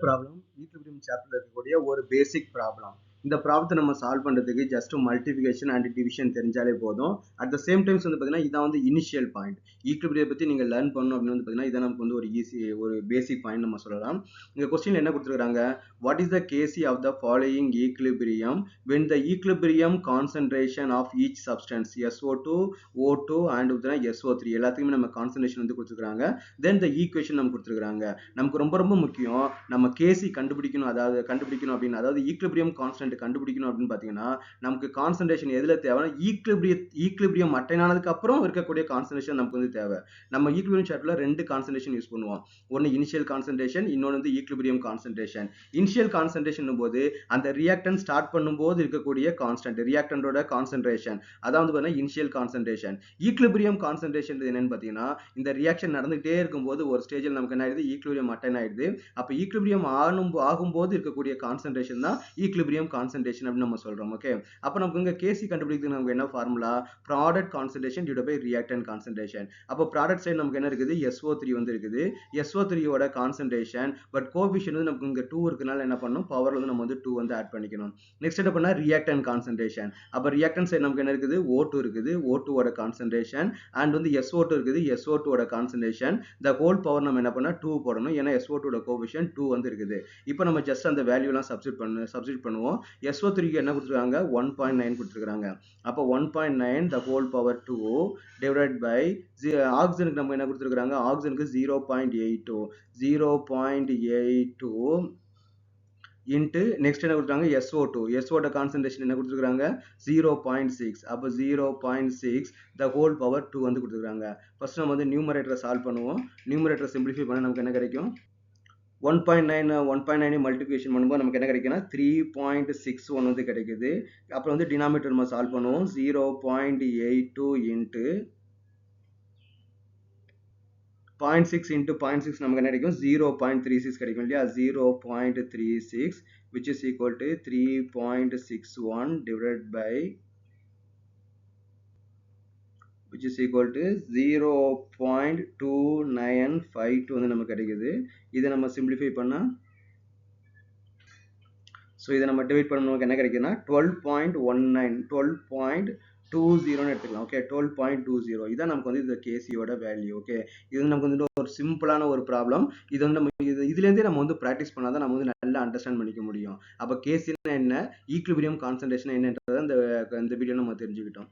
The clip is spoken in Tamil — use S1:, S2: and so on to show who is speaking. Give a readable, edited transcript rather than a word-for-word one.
S1: ப்ராப்ளம் ஈக்குலிபிரியம் சாப்டர்ல இருக்கக்கூடிய ஒரு பேசிக் ப்ராப்ளம். இந்த ப்ராப்ளத்தை நம்ம சால்வ் பண்றதுக்கு ஜஸ்ட் மல்டிபிகேஷன் அண்ட் டிவிஷன் தெரிஞ்சாலே போதும். அட் த சேம் டைம்ஸ் வந்து பாத்தீங்கன்னா இதான் வந்து இனிஷியல் பாயிண்ட். ஈக்குலிபிரியம் பத்தி நீங்க லேர்ன் பண்ணணும் அப்படின்னு வந்து பாத்தீங்கன்னா இதான் நமக்கு வந்து ஒரு ஒரு பேசிக் பாயிண்ட் நம்ம சொல்லலாம். இந்த கொஸ்டின் என்ன கொடுத்துருக்காங்க, what is the KC of the following equilibrium when the equilibrium concentration of each substance SO2, O2 and SO3 எல்லாத்துக்குமே நம்ம கான்சன்ட்ரேஷன் வந்து கொடுத்துருக்காங்க. தென் த ஈக்குவேஷன் நம்ம கொடுத்துருக்காங்க. நமக்கு ரொம்ப ரொம்ப முக்கியம், நம்ம கேசி கண்டுபிடிக்கணும். அதாவது கண்டுபிடிக்கணும் அப்படின்னு, அதாவது ஈக்குலிபிரியம் கான்ஸ்டன்ட் கண்டுபிடிக்கணும் அப்படின்னு பாத்தீங்கன்னா நமக்கு கான்சன்ட்ரேஷன் எதுல தேவை, ஈக்குலிபிரியம் அட்டைன் அப்புறம் இருக்கக்கூடிய கான்சன்ட்ரேஷன் நமக்கு வந்து தேவை. நம்ம ஈக்குலிபிரியம் சார்ட்ல ரெண்டு கான்சன்ட்ரேஷன் யூஸ் பண்ணுவோம். ஒன்னு இனிஷியல் கான்சன்ட்ரேஷன், இன்னொன்று வந்து ஈக்குலிபிரியம் கான்சன்ட்ரேஷன். இனிஷியல் கான்சன்ட்ரேஷன் போது அந்த ரியாக்டன் ஸ்டார்ட் பண்ணும்போது இருக்கக்கூடிய கான்ஸ்டன்ட், ரியாக்டன்டோட கான்சன்ட்ரேஷன், அதாவது பாத்தீங்கன்னா இனிஷியல் கான்சன்ட்ரேஷன். ஈக்குலிபிரியம் கான்சன்ட்ரேஷன் என்னன்னு பாத்தீங்கன்னா இந்த ரியாக்ஷன் நடந்துகிட்டே இருக்கும்போது ஒரு ஸ்டேஜில் நமக்கு என்ன ஆயிடுது, ஈக்குலிபிரியம் அட்டைன் ஆயிடுது. அப்ப ஈக்குலிபிரியம் ஆகும்போது இருக்கக்கூடிய கான்சன்ட்ரேஷன் தான் ஈக்குலிபிரியம் கான்சன்ட்ரேஷன் அப்படின்னு நம்ம சொல்றோம். ஓகே, அப்ப நமக்கு இங்க கேசி கண்டுபிடிக்கிறதுக்கு நமக்கு என்ன formula, product concentration divided by reactant concentration. அப்போ ப்ராடக்ட் சைடு நமக்கு என்ன இருக்குது, SO3 வந்து இருக்குது. SO3 ஓட கான்சன்ட்ரேஷன் பட் கோஎஃபிஷியன்ட் வந்து நமக்கு இங்க 2 இருக்கனால என்ன பண்ணணும், பவர்ல வந்து நம்ம வந்து 2 வந்து ஆட் பண்ணிக்கணும். நெக்ஸ்ட் என்ன பண்ணா ரியாக்டன்ட் கான்சன்ட்ரேஷன். அப்ப ரியாக்டன்ட் சைடு நமக்கு என்ன இருக்குது, O2 இருக்குது. O2 ஓட கான்சன்ட்ரேஷன் அண்ட் வந்து SO2 இருக்குது. SO2 ஓட கான்சன்ட்ரேஷன் the whole பவர் நம்ம என்ன பண்ணா 2 போடணும். ஏன்னா SO2 ஓட கோஎஃபிஷியன்ட் 2 வந்து இருக்குது. இப்போ நம்ம ஜஸ்ட் அந்த வேல்யூ எல்லாம் சப்ஸ்டிட்யூட் பண்ணுவோம். SO3 க்கு என்ன கொடுத்திருக்காங்க, 1.9 கொடுத்திருக்காங்க. அப்ப 1.9 the whole power 2 divided by ஆக்சிஜனுக்கு நம்ம என்ன கொடுத்திருக்காங்க, ஆக்சிஜனுக்கு 0.82 இன்ட்டு நெக்ஸ்ட் என்ன கொடுத்தாங்க, SO2 கான்சன்ட்ரேஷன் என்ன கொடுத்துருக்காங்க 0.6. அப்போ 0.6 the whole power 2 வந்து கொடுத்துருக்காங்க. ஃபர்ஸ்ட் நம்ம வந்து நியூமரேட்டரை சால்வ் பண்ணுவோம். நியூமரேட்டரை சிம்பிளிஃபை பண்ண நமக்கு என்ன கிடைக்கும், 1.9 மல்டிபிகேஷன் பண்ணும்போது நமக்கு என்ன கிடைக்குன்னா 3.61 வந்து கிடைக்குது. அப்புறம் வந்து டினாமினேட்டர் நம்ம சால்வ் பண்ணுவோம். 0.82 இன்ட்டு 0.6 into 0.6 நமக்கு என்ன கிடைக்கும், 0.36 கிடைக்கும் இல்லையா. 0.36 which is equal to 3.61 divided by which is equal to 0.2952 வந்து நமக்கு கிடைக்குது. இதை நம்ம சிம்பிளிஃபை பண்ணா, ஸோ இதை நம்ம டிவைட் பண்ண நமக்கு என்ன கிடைக்குதுன்னா 12.20 எடுத்துக்கலாம். ஓகே, 12.20 இதான் நமக்கு வந்து இந்த கேசியோட வேல்யூ. ஓகே, இது நமக்கு வந்து ஒரு சிம்பிளான ஒரு ப்ராப்ளம். இது வந்து நம்ம இதுலேருந்தே நம்ம வந்து ப்ராக்டிஸ் பண்ணாதான் நம்ம வந்து நல்லா அண்டர்ஸ்டாண்ட் பண்ணிக்க முடியும். அப்போ கேசினா என்ன, ஈக்குலிபிரியம் கான்சன்ட்ரேஷன் என்னன்றதை இந்த வீடியோ நம்ம தெரிஞ்சுக்கிட்டோம்.